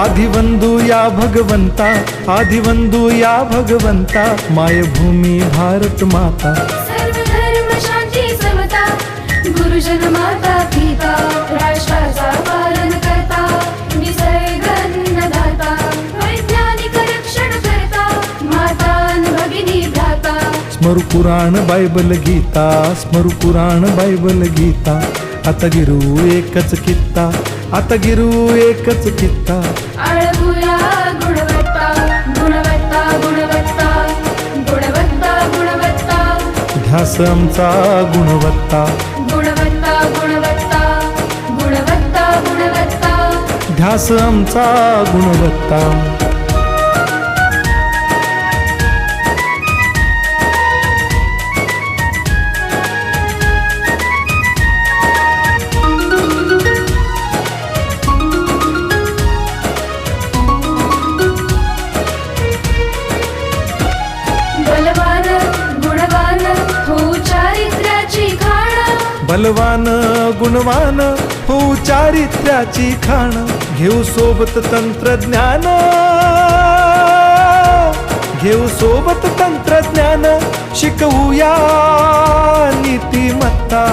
आदिवंदू या भगवंता, आदिवंदू या भगवंता, मायभूमी भारत माता. सर्व धर्म शांती समता, गुरुजन माता पिता, राष्ट्राचा पालन करता, निसर्ग अन्नदाता, वैज्ञानिक रक्षण करता, माता अन भगिनी भ्राता. स्मरू पुराण बायबल गीता, स्मरू पुराण बायबल गीता. आता गिरू एकच कित्ता, आता गिरू एकच कित्ता. आळगुया गुणवत्ता, गुणवत्ता, गुणवत्ता, गुणवत्ता, गुणवत्ता. ध्यास आमचा गुणवत्ता, गुणवत्ता, गुणवत्ता, गुणवत्ता, गुणवत्ता. ध्यास आमचा गुणवत्ता. बलवान गुणवान हो चारित्र्याची खाण. बलवान गुणवान हो चारित्र्याची खाण. घेऊ सोबत तंत्रज्ञान, घेऊ सोबत तंत्रज्ञान. शिकवूया नीतिमत्ता.